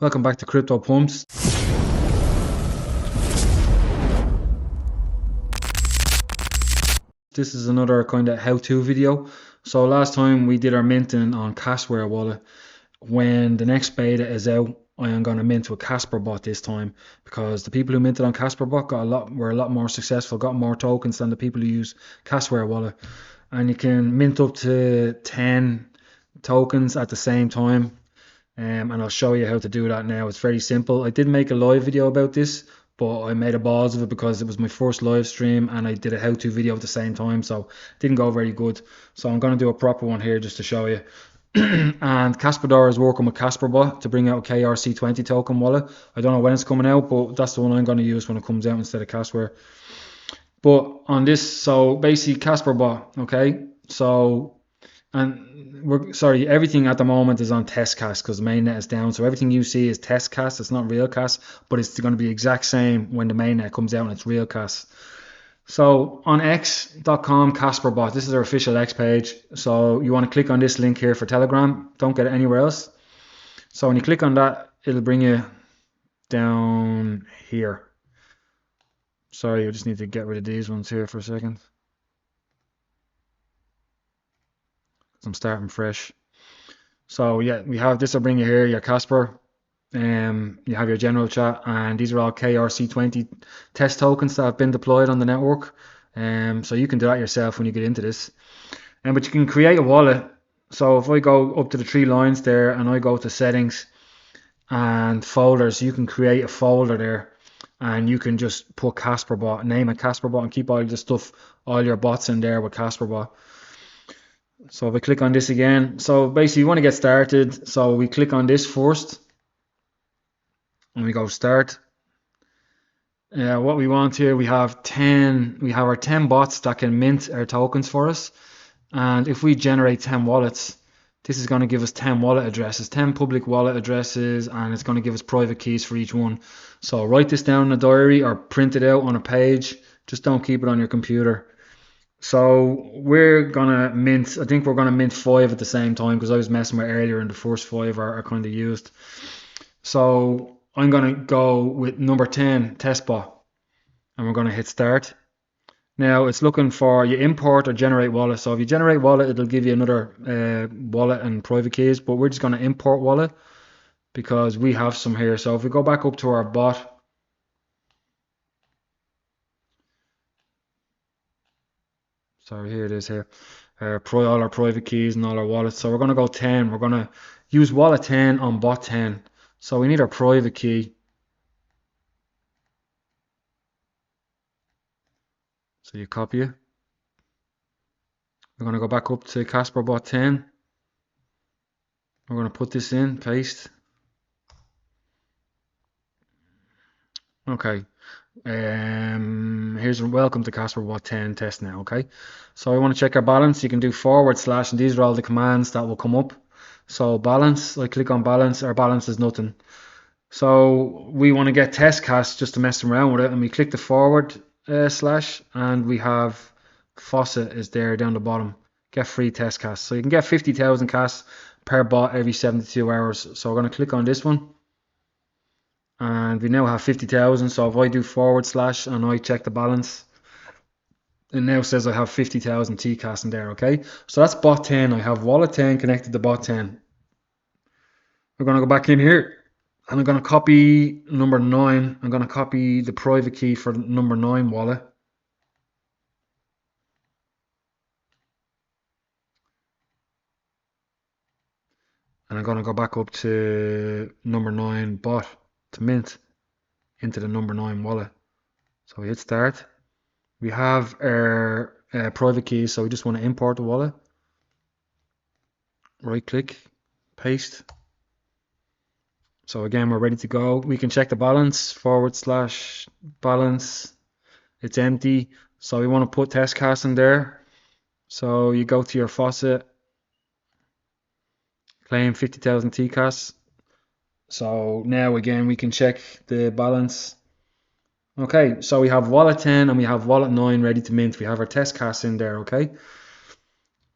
Welcome back to Crypto Pumps. This is another kind of how-to video. So last time we did our minting on Casware wallet. When the next beta is out, I am going to mint with ksprbot this time, because the people who minted on ksprbot were a lot more successful, got more tokens than the people who use Casware wallet. And you can mint up to 10 tokens at the same time. And I'll show you how to do that now. It's very simple. I did make a live video about this, but I made a balls of it because it was my first live stream and I did a how-to video at the same time, so it didn't go very good. So I'm going to do a proper one here just to show you. And Kasperstar is working with ksprbot to bring out a KRC-20 token wallet. I don't know when it's coming out, but that's the one I'm going to use when it comes out instead of Casware. But on this, so basically ksprbot, okay? So, and everything at the moment is on test cast because the mainnet is down. So everything you see is test cast. It's not real cast, but it's going to be the exact same when the mainnet comes out and it's real cast. So on x.com ksprbot, this is our official X page. So you want to click on this link here for Telegram. Don't get it anywhere else. So when you click on that, it'll bring you down here. Sorry, I just need to get rid of these ones here for a second. I'm starting fresh. So yeah, we have this will bring you here, your Casper. You have your general chat, and these are all KRC-20 test tokens that have been deployed on the network. So you can do that yourself when you get into this. But you can create a wallet. So if I go up to the three lines there and I go to settings and folders, you can create a folder there, and you can just put Ksprbot, name it Ksprbot, and keep all the stuff, all your bots in there with Ksprbot. So if I click on this again, so basically you want to get started. So we click on this first and we go start. What we want here, we have our 10 bots that can mint our tokens for us. And if we generate 10 wallets, this is going to give us 10 wallet addresses, 10 public wallet addresses, and it's going to give us private keys for each one. So write this down in a diary or print it out on a page. Just don't keep it on your computer. So we're gonna mint, I think we're gonna mint 5 at the same time because I was messing with earlier and the first 5 are kind of used. So I'm gonna go with number 10, testbot, and we're gonna hit start. Now it's looking for you import or generate wallet. So if you generate wallet, it'll give you another wallet and private keys, but we're just gonna import wallet because we have some here. So if we go back up to our bot, sorry, here it is here. All our private keys and all our wallets. So we're going to go 10. We're going to use wallet 10 on bot 10. So we need our private key. So you copy it. We're going to go back up to ksprbot 10. We're going to put this in, paste. Okay. Here's welcome to ksprbot 10 test now. Okay, so we want to check our balance. You can do / and these are all the commands that will come up. So balance, I click on balance. Our balance is nothing. So we want to get test cast just to mess around with it, and we click the / and we have faucet is there down the bottom. Get free test cast. So you can get 50,000 casts per bot every 72 hours. So we're going to click on this one. And we now have 50,000. So if I do / and I check the balance, it now says I have 50,000 TCAS in there. Okay, so that's bot 10. I have wallet 10 connected to bot 10. We're going to go back in here and I'm going to copy number 9. I'm going to copy the private key for number 9 wallet. And I'm going to go back up to number 9 bot to mint into the number 9 wallet. So we hit start. We have our private keys, so we just want to import the wallet. Right click, paste. So again, we're ready to go. We can check the balance, / balance. It's empty. So we want to put test cast in there. So you go to your faucet, claim 50,000 TCAS. So now again, we can check the balance. Okay, so we have wallet 10 and we have wallet 9 ready to mint. We have our test cast in there. Okay,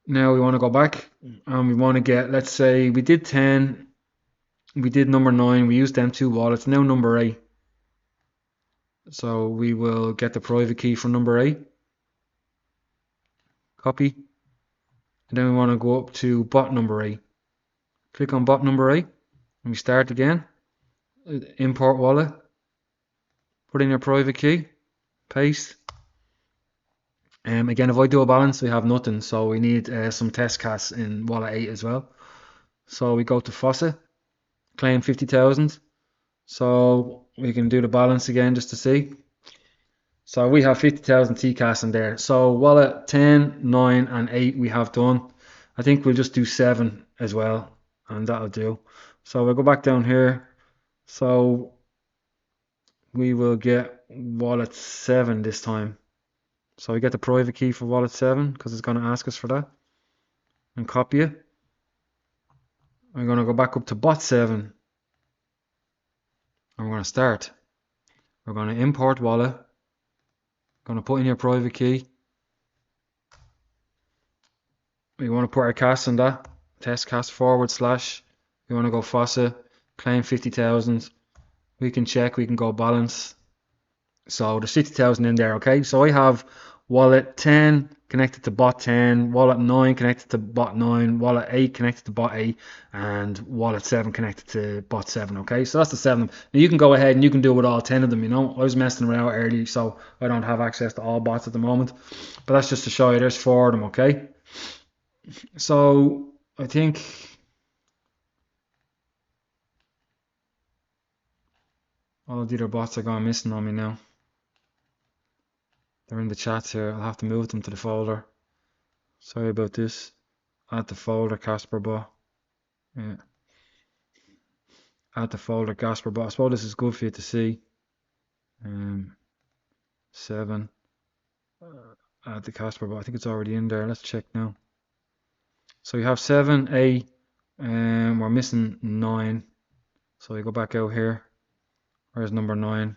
now we want to go back and we want to get, let's say we did 10 We did number 9. We used them 2 wallets. Now number 8. So we will get the private key for number 8. Copy. And then we want to go up to bot number 8. Click on bot number 8. And we start again. Import wallet. Put in your private key. Paste. Again, if I do a balance, we have nothing. So we need some test cash in wallet 8 as well. So we go to faucet. Claim 50,000. So we can do the balance again just to see. So we have 50,000 TCAS in there. So wallet 10, 9 and 8 we have done. I think we'll just do 7 as well, and that'll do. So we'll go back down here. So we will get wallet 7 this time. So we get the private key for wallet 7 because it's going to ask us for that. And copy it. I'm going to go back up to bot 7. And we're going to start. We're going to import wallet. Going to put in your private key. We want to put our cash in that. Test cash / we want to go faucet. Claim 50,000. We can check. We can go balance. So there's 50,000 in there. Okay. So I have wallet 10 connected to bot 10. Wallet 9 connected to bot 9. Wallet 8 connected to bot 8. And wallet 7 connected to bot 7. Okay. So that's the 7. Now you can go ahead and you can do it with all 10 of them. You know, I was messing around early, so I don't have access to all bots at the moment. But that's just to show you there's 4 of them. Okay. So I think all the other bots are gone missing on me now. They're in the chats here. I'll have to move them to the folder. Sorry about this. Add the folder ksprbot. Yeah. Add the folder ksprbot. I suppose this is good for you to see. 7. Add the ksprbot. I think it's already in there. Let's check now. So you have 7, 8, and we're missing 9. So you go back out here. Where's number 9?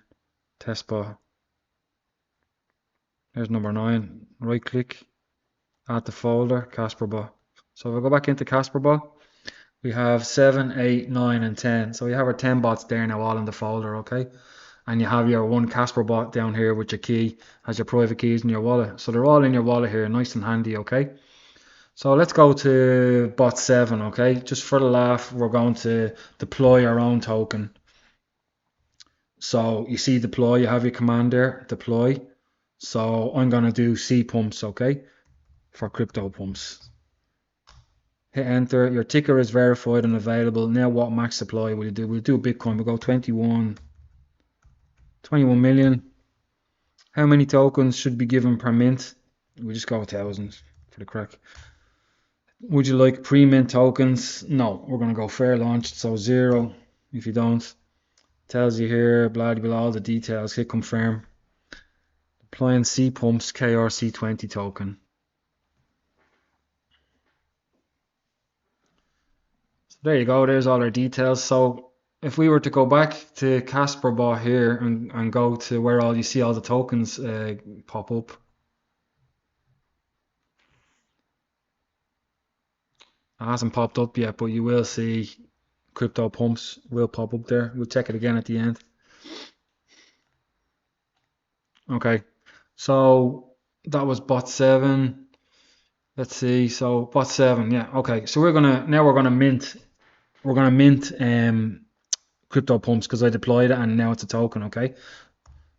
Testbot. There's number 9. Right click. Add the folder ksprbot. So if I go back into ksprbot, we have 7, 8, 9 and 10. So we have our 10 bots there now, all in the folder. Okay. And you have your one ksprbot down here with your key, has your private keys in your wallet. So they're all in your wallet here, nice and handy. Okay. So let's go to bot 7, okay? Just for the laugh, we're going to deploy our own token. So you see deploy, you have your command there, deploy. So I'm going to do C pumps, okay? For crypto pumps. Hit enter, your ticker is verified and available. Now what max supply will you do? We'll do Bitcoin, we'll go 21 million. How many tokens should be given per mint? We'll just go 1,000 for the crack. Would you like pre-mint tokens? No, we're going to go fair launched, so 0 if you don't. Tells you here, blah, blah, blah, all the details. Hit confirm. Deploying C pumps KRC-20 token. So there you go, there's all our details. So if we were to go back to ksprbot here and go to where all you see all the tokens pop up. It hasn't popped up yet, but you will see crypto pumps will pop up there. We'll check it again at the end. Okay, so that was bot 7. Let's see. So bot 7, yeah. Okay, so we're gonna mint crypto pumps because I deployed it and now it's a token. Okay,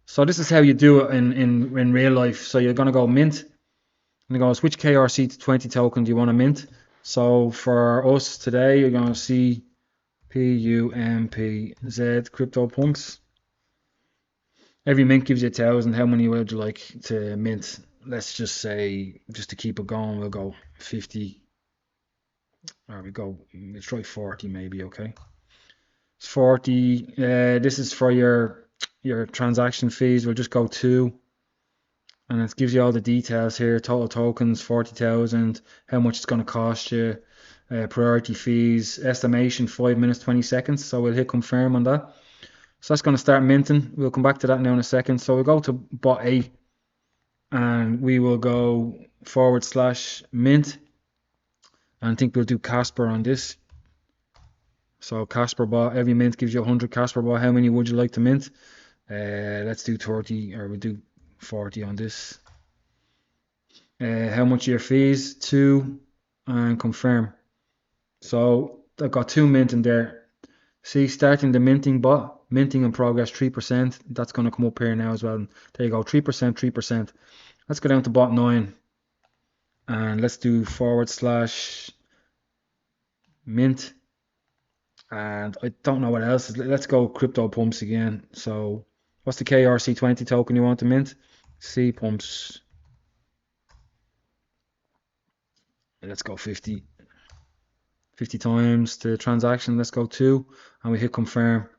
so this is how you do it in real life. So you're gonna go mint and go which KRC-20 token do you want to mint? So for us today, you're going to see PUMPZ crypto pumps. Every mint gives you 1,000. How many would you like to mint? Let's just say, just to keep it going, we'll go 50. Or let's try 40 maybe, okay? It's 40. This is for your transaction fees. We'll just go 2. And it gives you all the details here. Total tokens, 40,000. How much it's going to cost you. Priority fees. Estimation, 5 minutes, 20 seconds. So we'll hit confirm on that. So that's going to start minting. We'll come back to that now in a second. So we'll go to bot 8. And we will go /mint. And I think we'll do Casper on this. So ksprbot, every mint gives you 100 ksprbot. How many would you like to mint? Let's do 30, or we'll do 40 on this. How much are your fees? 2, and confirm. So I've got 2 mint in there. See, starting the minting bot, minting in progress 3%. That's going to come up here now as well. There you go, 3%, 3%. Let's go down to bot 9 and let's do / mint. And I don't know what else. Let's go crypto pumps again. So what's the KRC-20 token you want to mint? C pumps. Let's go 50 times the transaction. Let's go 2 and we hit confirm.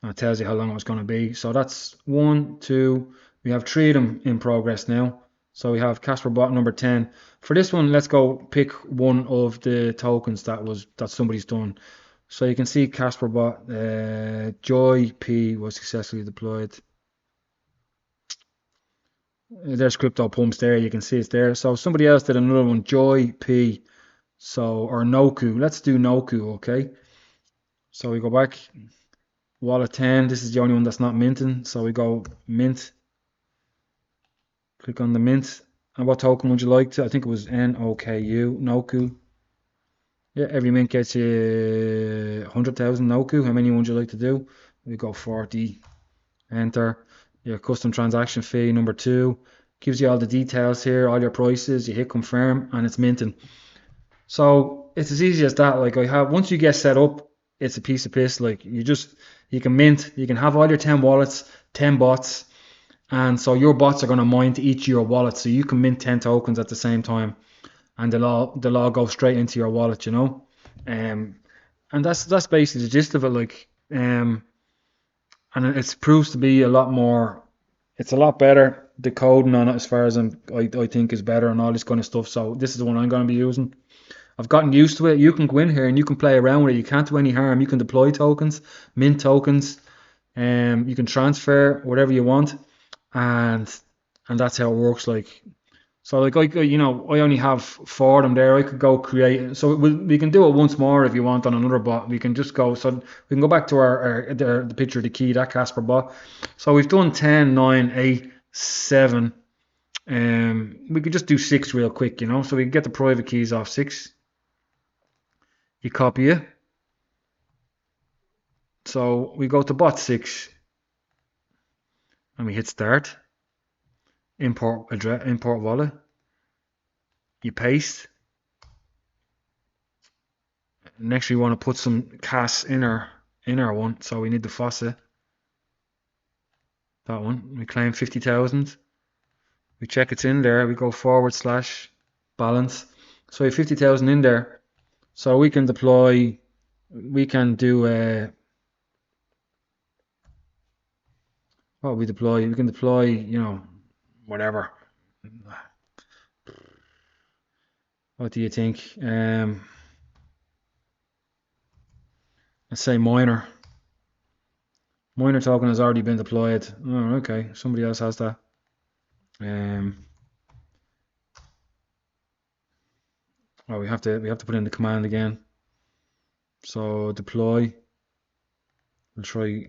And it tells you how long it's going to be. So that's 1, 2. We have 3 of them in progress now. So we have ksprbot number 10. For this one, let's go pick one of the tokens that somebody's done. So you can see ksprbot, Joy P was successfully deployed. There's crypto pumps there. You can see it's there. So somebody else did another one, Joy P. So, or Noku. Let's do Noku, okay? So we go back. Wallet 10. This is the only one that's not minting. So we go mint. Click on the mint. And what token would you like to? I think it was NOKU. Noku. Yeah, every mint gets you 100,000 Noku. How many would you like to do? We go 40. Enter. Your custom transaction fee number 2. Gives you all the details here, all your prices. You hit confirm and it's minting. So it's as easy as that. Like once you get set up, it's a piece of piss. Like you can mint, you can have all your 10 wallets, 10 bots, and so your bots are going to mine to each of your wallets. So you can mint 10 tokens at the same time, and they'll all go straight into your wallet, you know. And that's basically the gist of it. Like and it proves to be a lot more. It's a lot better. The coding on it, as far as I think, is better and all this kind of stuff. So this is the one I'm going to be using. I've gotten used to it. You can go in here and you can play around with it. You can't do any harm. You can deploy tokens, mint tokens, you can transfer whatever you want, and that's how it works. Like so, like I only have 4 of them there. I could go create. So we can do it once more if you want on another bot. We can just go. So we can go back to the picture of the key, that ksprbot. So we've done 10, 9, 8, 7. We could just do 6 real quick, you know. So we can get the private keys off 6. You copy it. So we go to bot 6 and we hit start. Import address, import wallet. You paste. Next we want to put some cash in our one, so we need the faucet. That one. We claim 50,000. We check it's in there. We go / balance. So we have 50,000 in there. So we can deploy. We can do what we deploy. We can deploy, you know, whatever. What do you think? Let's say miner. Miner token has already been deployed. Oh, okay. Somebody else has that. Oh, we have to put in the command again. So deploy. We'll try.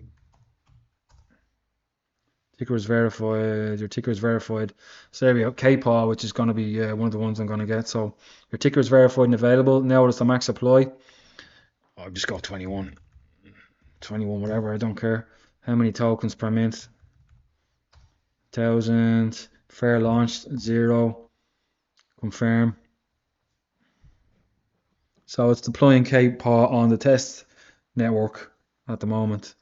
Ticker is verified. Your ticker is verified. So there we go. KPAW, which is going to be one of the ones I'm going to get. So your ticker is verified and available. Now it's the max supply. I'll just go 21. 21, whatever. I don't care. How many tokens per mint? 1,000. Fair launch 0. Confirm. So it's deploying KPAW on the test network at the moment.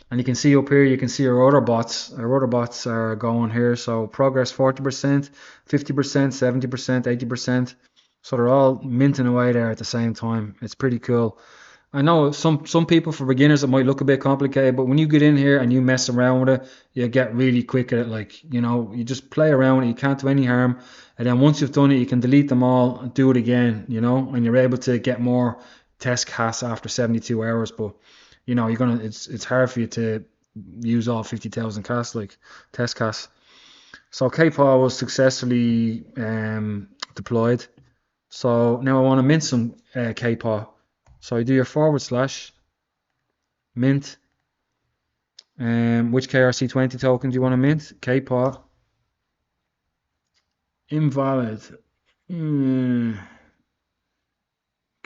And you can see up here, you can see our other bots. Our other bots are going here. So progress 40%, 50%, 70%, 80%. So they're all minting away there at the same time. It's pretty cool. I know some people, for beginners, it might look a bit complicated, but when you get in here and you mess around with it, you get really quick at it. Like, you know, you just play around with it, you can't do any harm. And then once you've done it, you can delete them all and do it again, you know, and you're able to get more test cash after 72 hours. But, you know, it's hard for you to use all 50,000 cash, like test cash. So KPAW was successfully deployed. So now I want to mint some KPAW. So you do your / mint. Which KRC-20 token do you want to mint? KPOT. Invalid.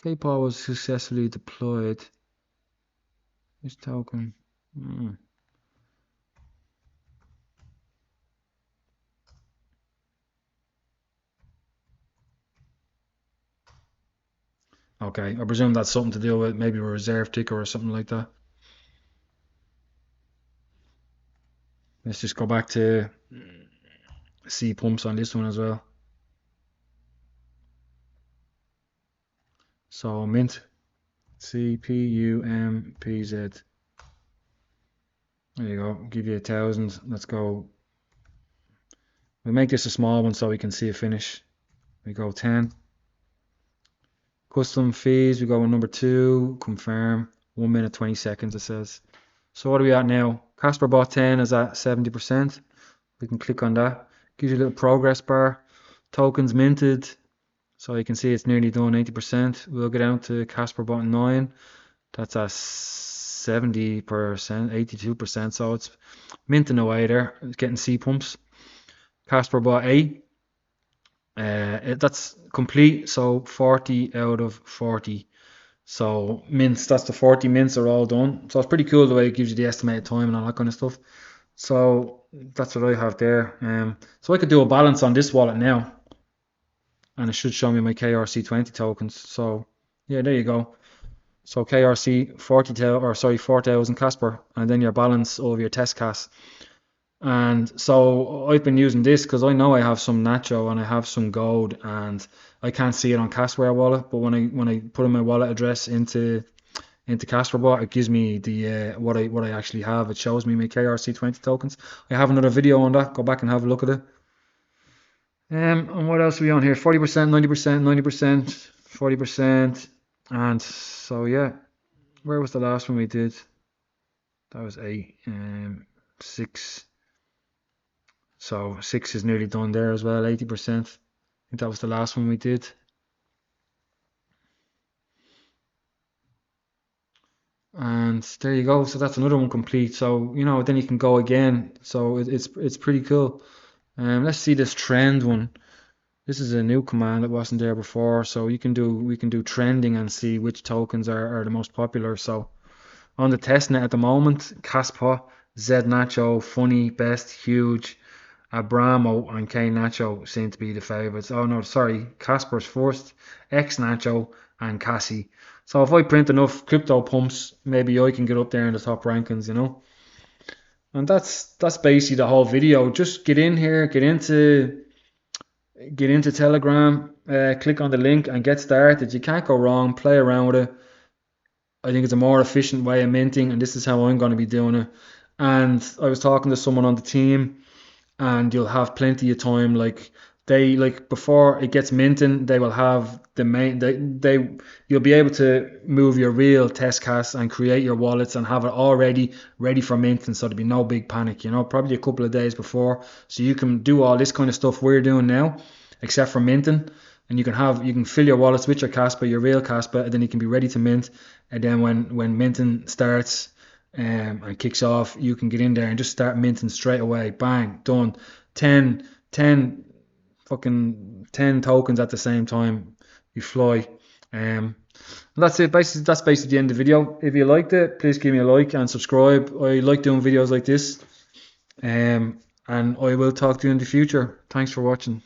KPOT was successfully deployed. This token. Okay, I presume that's something to do with maybe a reserve ticker or something like that. Let's just go back to C pumps on this one as well. So mint CPUMPZ. There you go. Give you 1,000. Let's go. We'll make this a small one so we can see a finish. We go 10. Custom fees. We go with number 2. Confirm. 1 minute 20 seconds. It says. So what are we at now? ksprbot 10 is at 70%. We can click on that. Gives you a little progress bar. Tokens minted. So you can see it's nearly done, 80%. We'll go down to ksprbot 9. That's at 70%, 82%. So it's minting away there. It's getting C pumps. ksprbot 8. That's complete. So 40 out of 40. So mints, that's the 40 mints are all done. So it's pretty cool the way it gives you the estimated time and all that kind of stuff. So that's what I have there. So I could do a balance on this wallet now. And it should show me my KRC-20 tokens. So yeah, there you go. So KRC 4,000 Casper, and then your balance over your test cas. And so I've been using this because I know I have some Nacho and I have some gold, and I can't see it on Casper wallet. But when I put in my wallet address into ksprbot, it gives me the what I actually have. It shows me my KRC-20 tokens. I have another video on that. Go back and have a look at it. And what else are we on here? 40%, 90%, 90%, 40%. And so yeah, where was the last one we did? That was 8. 6. So 6 is nearly done there as well, 80%. I think that was the last one we did. And there you go. So that's another one complete. So then you can go again. So it's pretty cool. Let's see this trend one. This is a new command that wasn't there before. So we can do trending and see which tokens are the most popular. So on the testnet at the moment, Caspa, Z Nacho, Funny, Best, Huge, Abramo, and K Nacho seem to be the favorites. Oh no, sorry, Casper's first, X Nacho, and Cassie. So if I print enough crypto pumps, maybe I can get up there in the top rankings, And that's basically the whole video. Just get in here, get into Telegram, click on the link and get started. You can't go wrong. Play around with it. I think it's a more efficient way of minting, and this is how I'm going to be doing it. And I was talking to someone on the team, and you'll have plenty of time. Before it gets minting, they will have the main. You'll be able to move your real test cas and create your wallets and have it already ready for minting. So there'll be no big panic. Probably a couple of days before, so you can do all this kind of stuff we're doing now, except for minting. And you can fill your wallets with your Caspa, your real Caspa, and then you can be ready to mint. And then when minting starts and kicks off, you can get in there and just start minting straight away. Bang, done. 10 tokens at the same time. You fly. That's it. That's basically the end of the video. If you liked it, please give me a like and subscribe. I like doing videos like this. And I will talk to you in the future. Thanks for watching.